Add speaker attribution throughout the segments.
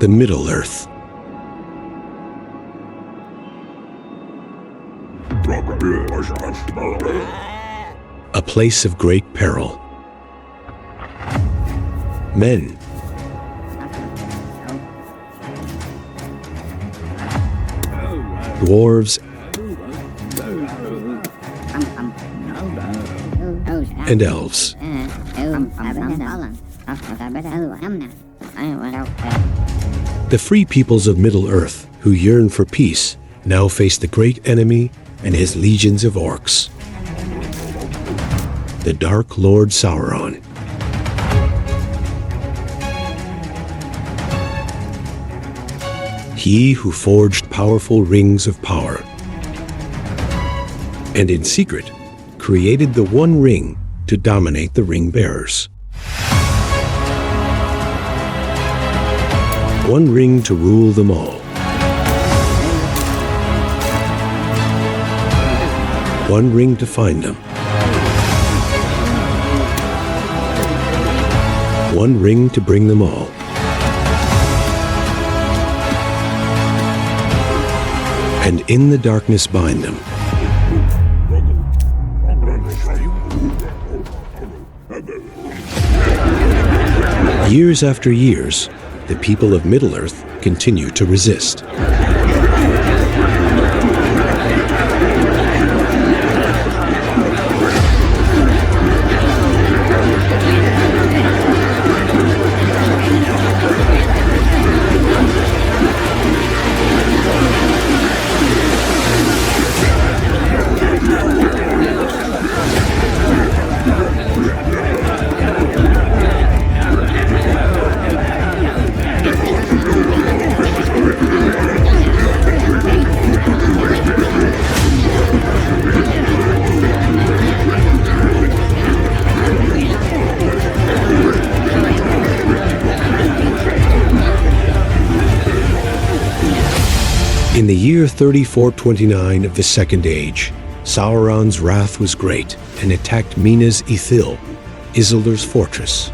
Speaker 1: the Middle-earth. A place of great peril. Men, dwarves, and elves. The free peoples of Middle-earth, who yearn for peace, now face the great enemy and his legions of orcs. The Dark Lord Sauron. He who forged powerful rings of power, and in secret created the One Ring to dominate the ring bearers. One ring to rule them all. One ring to find them. One ring to bring them all. And in the darkness bind them. Years after years, the people of Middle-earth continue to resist. In the year 3429 of the Second Age, Sauron's wrath was great and attacked Minas Ithil, Isildur's fortress.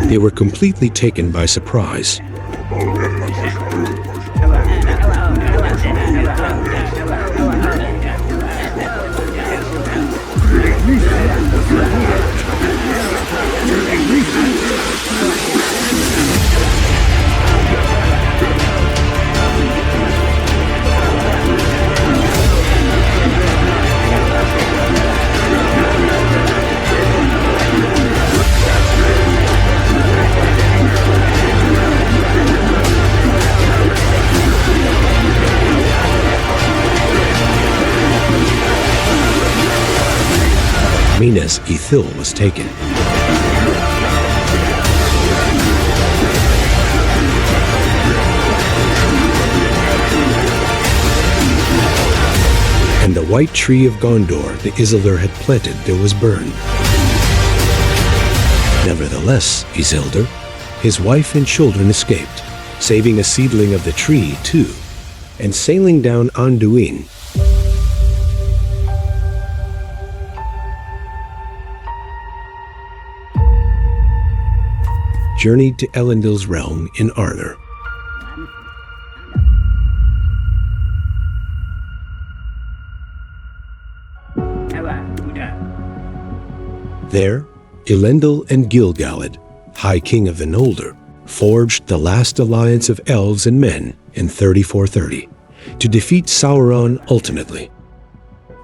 Speaker 1: They were completely taken by surprise. Minas Ithil was taken. And the white tree of Gondor the Isildur had planted there was burned. Nevertheless, Isildur, his wife and children escaped, saving a seedling of the tree too, and sailing down Anduin, journeyed to Elendil's realm in Arnor. There, Elendil and Gil-galad, High King of the Noldor, forged the last alliance of elves and men in 3430 to defeat Sauron ultimately.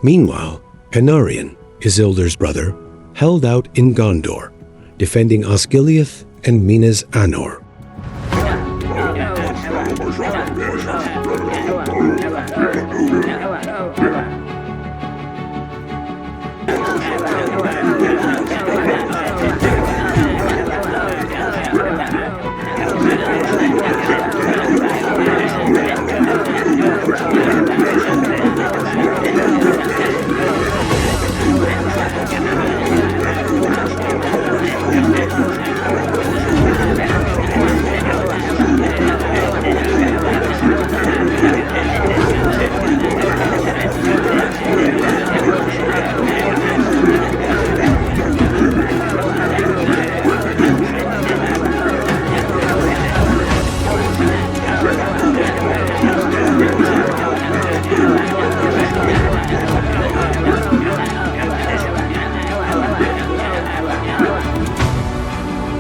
Speaker 1: Meanwhile, Anarion, Isildur's brother, held out in Gondor, defending Osgiliath and Minas Anor.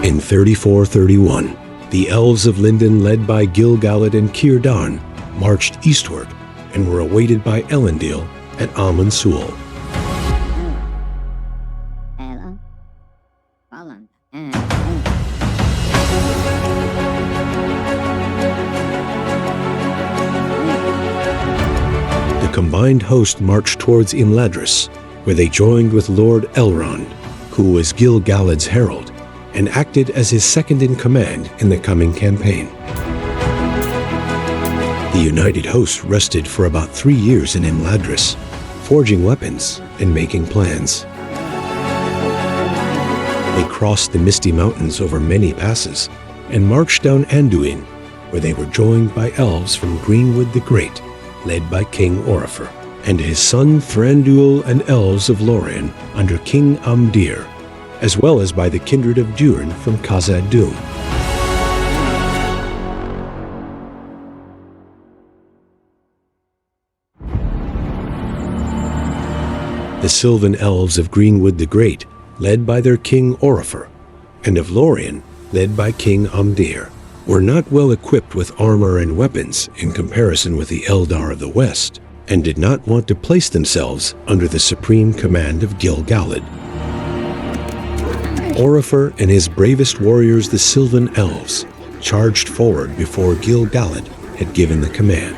Speaker 1: In 3431, the elves of Lindon, led by Gil-galad and Círdan, marched eastward and were awaited by Elendil at Amon Sul. The combined host marched towards Imladris, where they joined with Lord Elrond, who was Gil-galad's herald, and acted as his second-in-command in the coming campaign. The united host rested for about 3 years in Imladris, forging weapons and making plans. They crossed the Misty Mountains over many passes and marched down Anduin, where they were joined by elves from Greenwood the Great, led by King Orifer, and his son Thranduil and elves of Lorien under King Amdir, as well as by the kindred of Durin from Khazad-dûm. The Sylvan elves of Greenwood the Great, led by their king Orifer, and of Lorien, led by King Amdir, were not well equipped with armor and weapons in comparison with the Eldar of the West, and did not want to place themselves under the supreme command of Gil-galad. Orifer and his bravest warriors, the Sylvan elves, charged forward before Gil-galad had given the command.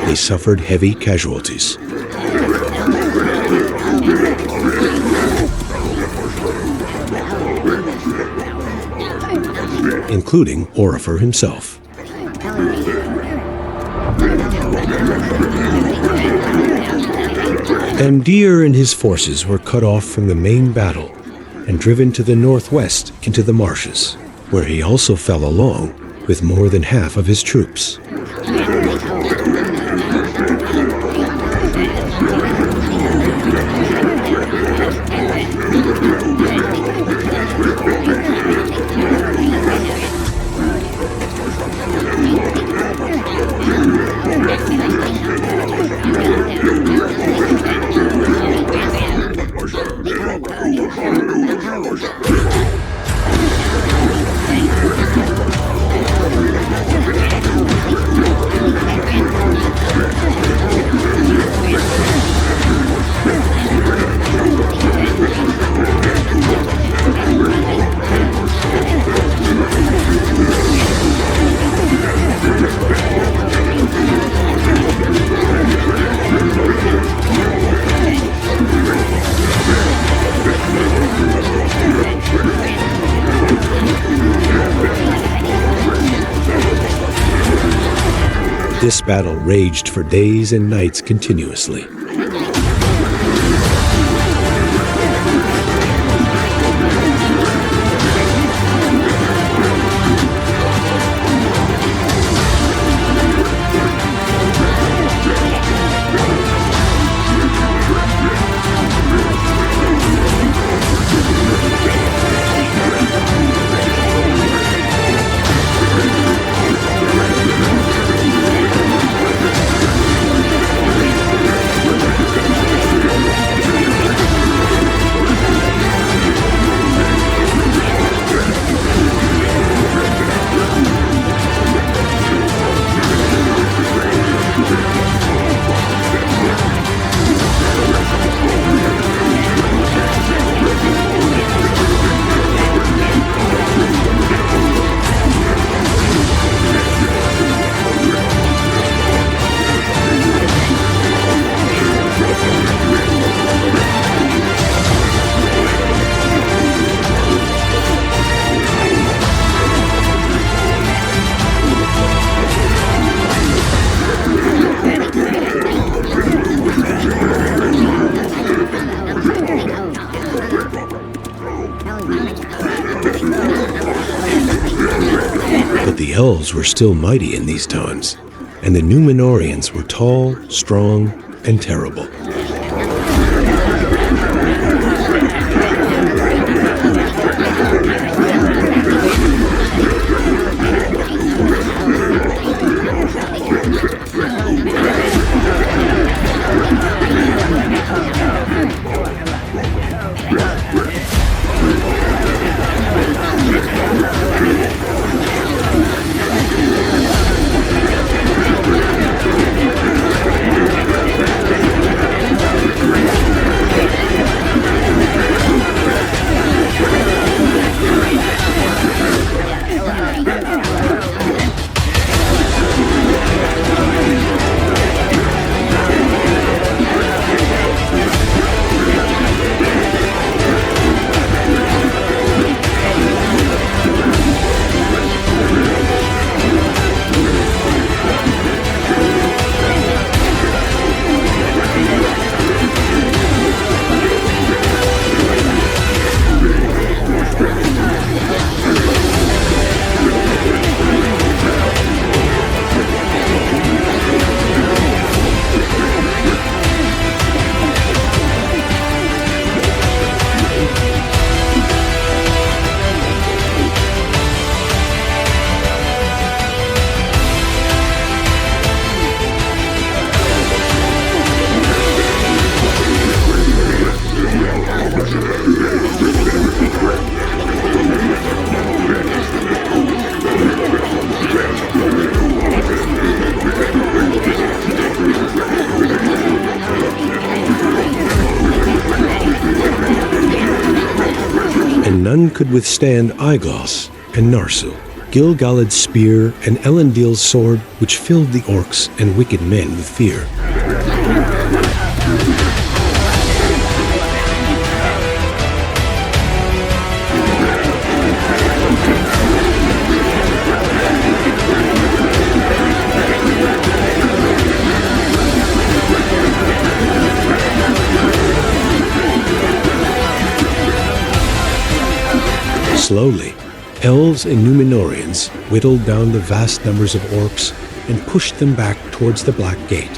Speaker 1: They suffered heavy casualties, including Orifer himself. Amdir and his forces were cut off from the main battle and driven to the northwest into the marshes, where he also fell along with more than half of his troops. battle raged for days and nights continuously. But the elves were still mighty in these times, and the Númenóreans were tall, strong, and terrible. None could withstand Aiglas and Narsu, Gil-galad's spear and Elendil's sword, which filled the orcs and wicked men with fear. Slowly, elves and Númenóreans whittled down the vast numbers of orcs and pushed them back towards the Black Gate.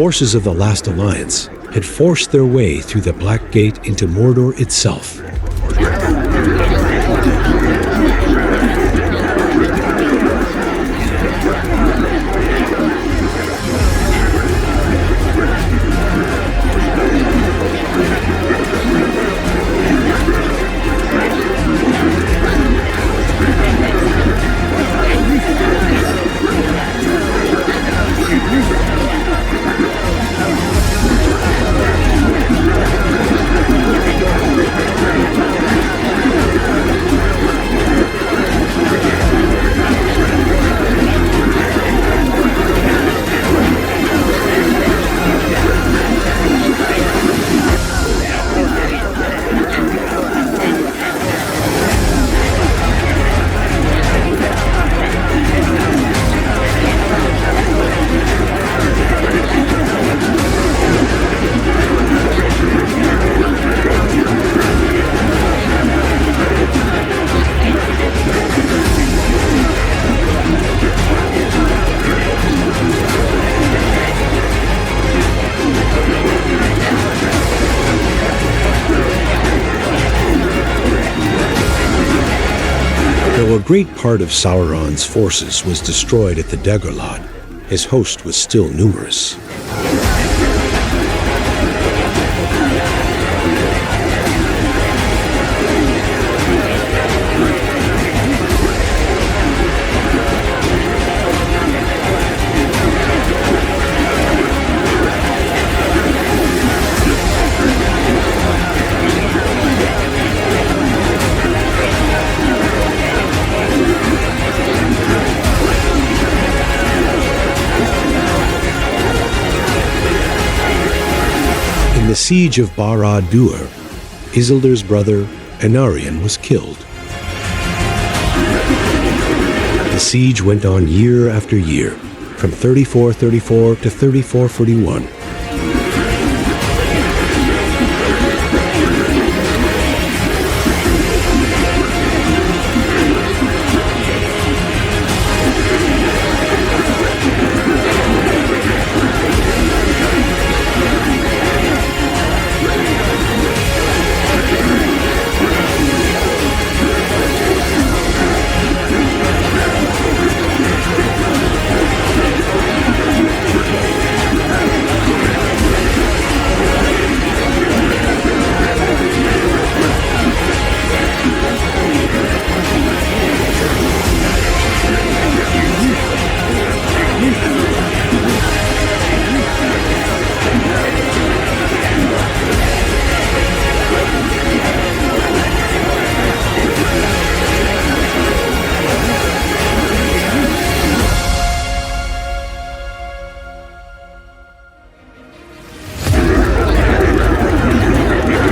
Speaker 1: forces of the Last Alliance had forced their way through the Black Gate into Mordor itself. Though a great part of Sauron's forces was destroyed at the Dagorlad, his host was still numerous. In the siege of Barad-dûr, Isildur's brother Anarion was killed. The siege went on year after year, from 3434 to 3441.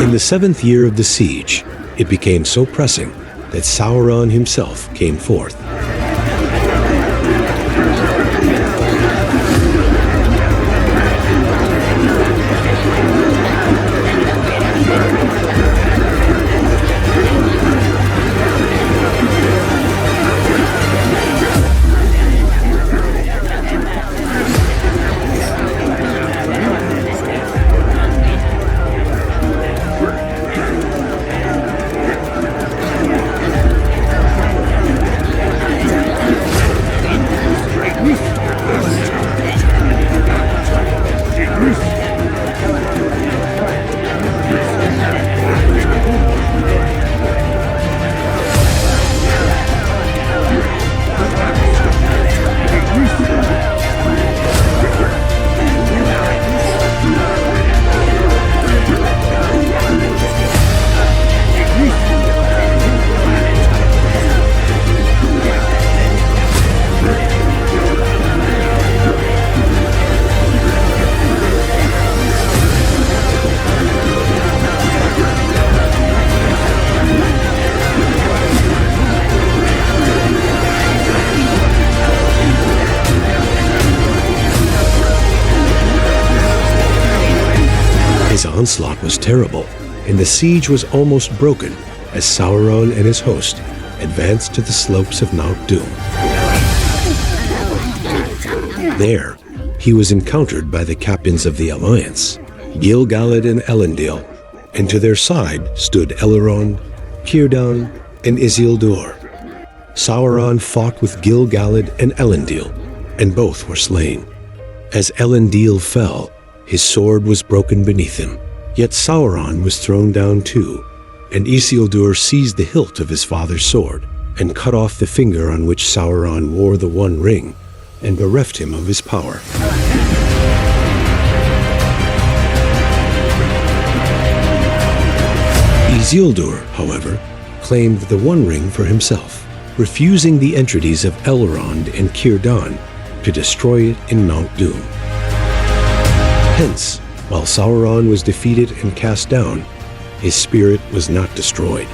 Speaker 1: In the 7th year of the siege, it became so pressing that Sauron himself came forth. His onslaught was terrible, and the siege was almost broken as Sauron and his host advanced to the slopes of Mount Doom. There, he was encountered by the captains of the Alliance, Gil-galad and Elendil, and to their side stood Elrond, Círdan, and Isildur. Sauron fought with Gil-galad and Elendil, and both were slain. As Elendil fell, his sword was broken beneath him, yet Sauron was thrown down too, and Isildur seized the hilt of his father's sword and cut off the finger on which Sauron wore the One Ring, and bereft him of his power. Isildur, however, claimed the One Ring for himself, refusing the entreaties of Elrond and Círdan to destroy it in Mount Doom. Hence, while Sauron was defeated and cast down, his spirit was not destroyed.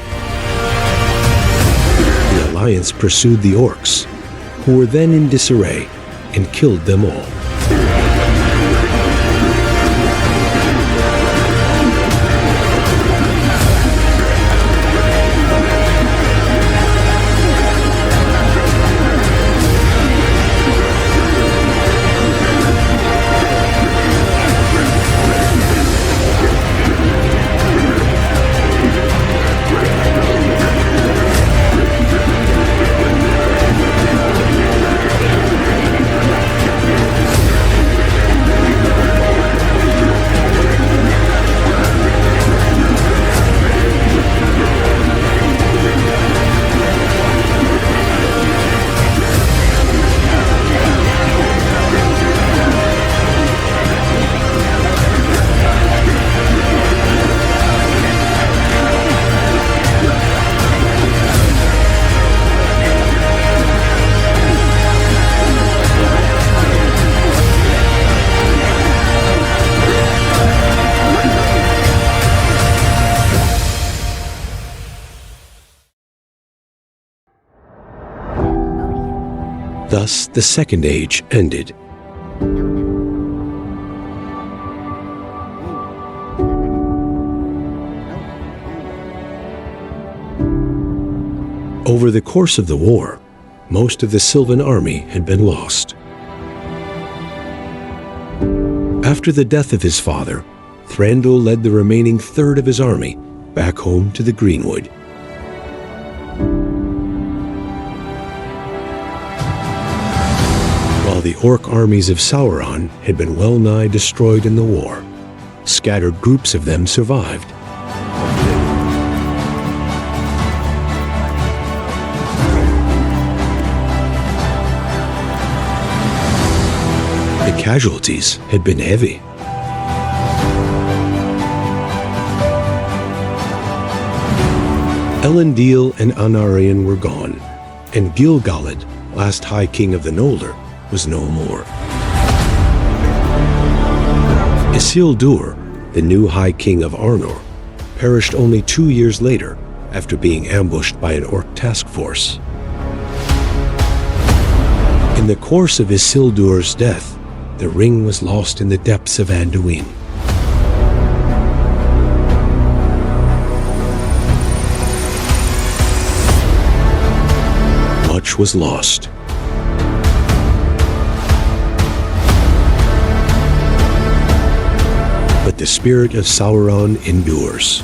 Speaker 1: The Alliance pursued the orcs, who were then in disarray, and killed them all. Thus, the Second Age ended. Over the course of the war, most of the Sylvan army had been lost. After the death of his father, Thranduil led the remaining third of his army back home to the Greenwood. While the orc armies of Sauron had been well-nigh destroyed in the war, scattered groups of them survived. The casualties had been heavy. Elendil and Anarion were gone, and Gil-galad, last High King of the Noldor, was no more. Isildur, the new High King of Arnor, perished only 2 years later after being ambushed by an orc task force. In the course of Isildur's death, the ring was lost in the depths of Anduin. Much was lost. But the spirit of Sauron endures.